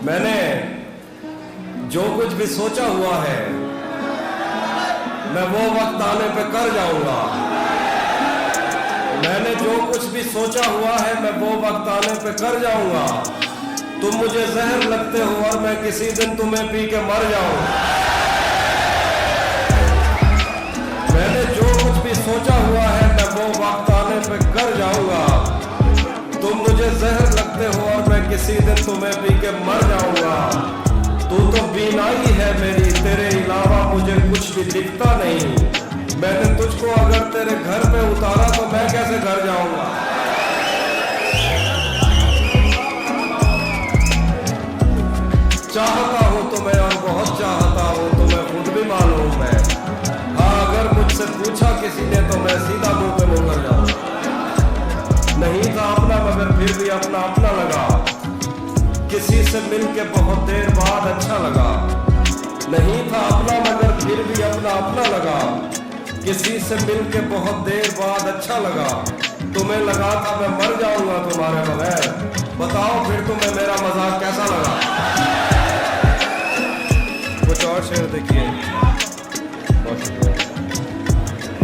मैंने जो कुछ भी सोचा हुआ है मैं वो वक्त आने पे कर जाऊंगा। मैंने जो कुछ भी सोचा हुआ है मैं वो वक्त आने पे कर जाऊंगा। तुम मुझे जहर लगते हो और मैं किसी दिन तुम्हें पी के मर जाऊंगा। मैंने जो कुछ भी सोचा हुआ है मैं वो वक्त आने पे कर जाऊंगा। तुम मुझे जहर लगते हो और मैं किसी दिन तुम्हें पी के मर जाऊंगा। तू तो बीनाई है मेरी, तेरे अलावा मुझे कुछ भी दिखता नहीं। मैंने तुझको अगर तेरे घर पे उतारा तो मैं कैसे घर जाऊंगा। चाहता हूं तुम्हें और बहुत चाहता हूं तुम्हें, खुद भी मालूम है। हाँ, अगर मुझसे पूछा किसी ने तो मैं सीधा मुंह पे मुकर जाऊंगा। नहीं था अपना मगर फिर भी अपना अपना लगा। किसी से मिलके बहुत देर बाद अच्छा लगा। नहीं था अपना मगर फिर भी अपना अपना लगा। किसी से मिलके बहुत देर बाद अच्छा लगा। तुम्हें लगा था मैं मर जाऊंगा तुम्हारे बगैर। बताओ फिर तुम्हें मेरा मजाक कैसा लगा। कुछ और शेर देखिए।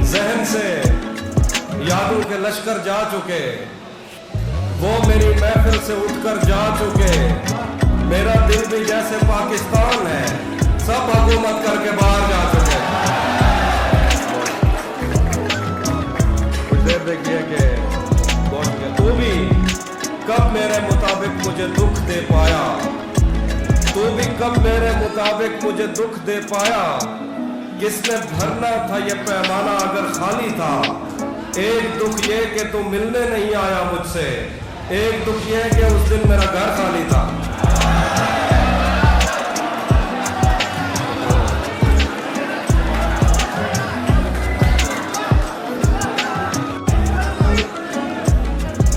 जहन से यादों के लश्कर जा चुके, वो मेरी महफिल से उठकर जा चुके। मेरा दिल भी जैसे पाकिस्तान है, सब हुकूमत करके बाहर जा चुके। कुछ देर देखिए कि तू भी कब मेरे मुताबिक मुझे दुख दे पाया। तू भी कब मेरे मुताबिक मुझे दुख दे पाया। किसने भरना था ये पैमाना अगर खाली था। एक दुख ये कि तू मिलने नहीं आया मुझसे। एक दुख ये कि उस दिन मेरा घर खाली था।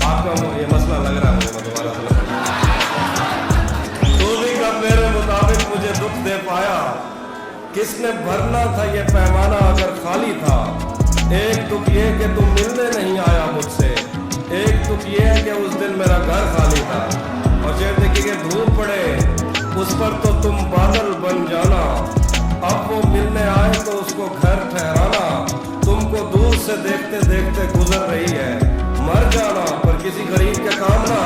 आपका ये मसला लग रहा है मुझे, दोबारा तू भी कब मेरे मुताबिक मुझे दुख दे पाया। किसने भरना था ये पैमाना अगर खाली था। एक दुख ये कि तुम मिलने नहीं आया मुझसे। एक दुख ये है कि उस दिन मेरा घर खाली था। और जब देखिए धूप पड़े उस पर तो तुम बादल बन जाना। अब वो मिलने आए तो उसको घर ठहराना। तुमको दूर से देखते देखते गुजर रही है, मर जाना पर किसी गरीब के काम ना।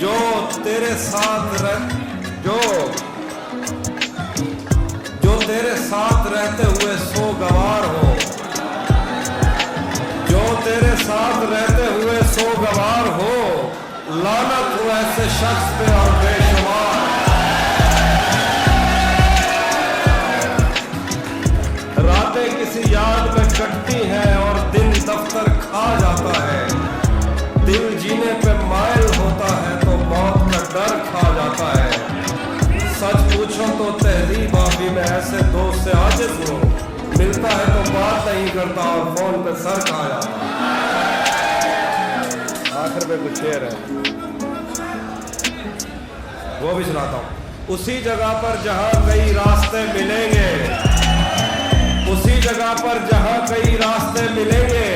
जो तेरे साथ जो तेरे साथ रहते हुए सोगवार हो। जो तेरे साथ रहते हुए सोगवार हो। लानत हो ऐसे शख्स पे और बेशुमार। रातें किसी याद में कटती हैं और दिन दफ्तर खा जाता है। दिल जीने पे मायल होता है तो मौत का डर खा जाता है। सच पूछो तो तहजीब आफी में ऐसे दोस्त से आजिज़ हूँ। मिलता है तो बात नहीं करता और फोन पे सर खा जाता। आखिर में कुछ शेर है वो भी सुनाता हूँ। उसी जगह पर जहाँ कई रास्ते मिलेंगे, उसी जगह पर जहाँ कई रास्ते मिलेंगे।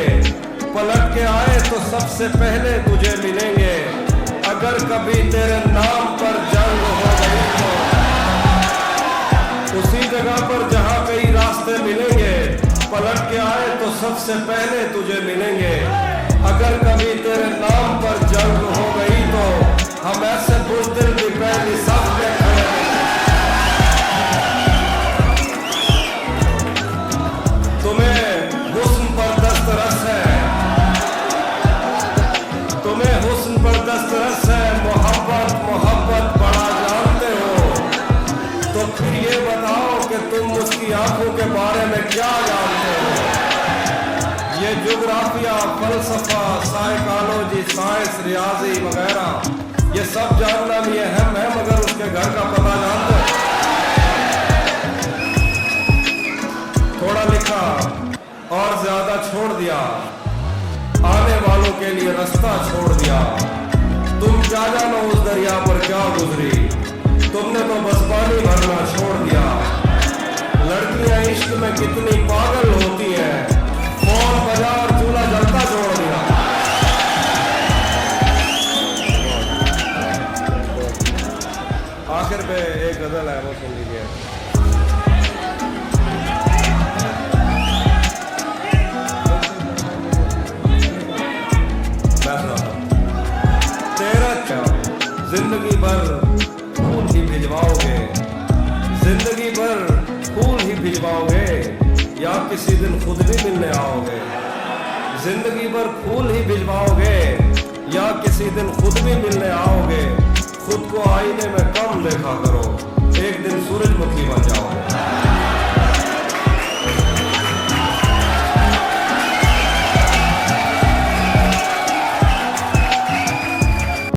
पलट के आए तो सबसे पहले तुझे मिलेंगे। अगर कभी तेरे नाम पर जंग हो गई तो उसी जगह पर जहाँ कई रास्ते मिलेंगे। पलट के आए तो सबसे पहले तुझे मिलेंगे। अगर कभी तेरे नाम पर जंग हो गई तो हम ऐसे बुज़दिल भी पहली सफ में खड़े हैं। तुम्हें हुस्न पर दस्तरस है, तुम्हें हुस्न पर दस्तरस है। मोहब्बत मोहब्बत बड़ा जानते हो तो फिर ये बताओ कि तुम उसकी आंखों के बारे में क्या जानते हो। ये जोग्राफिया, फलसफा, साइकोलॉजी, साइंस, रियाजी वगैरह ये सब जानना भी अहम है मगर उसके घर का पता जानते हो। थोड़ा लिखा और ज्यादा छोड़ दिया, आने वालों के लिए रास्ता छोड़ दिया। तुम क्या जानो उस दरिया पर क्या गुजरी। तुमने तो बस पानी भरना छोड़ दिया। लड़कियां इश्क में कितनी पागल होती हैं। किसी दिन खुद भी मिलने आओगे। जिंदगी भर फूल ही भिजवाओगे या किसी दिन खुद भी मिलने आओगे। खुद को आईने में कम देखा करो, एक दिन सूरजमुखी बन जाओगे।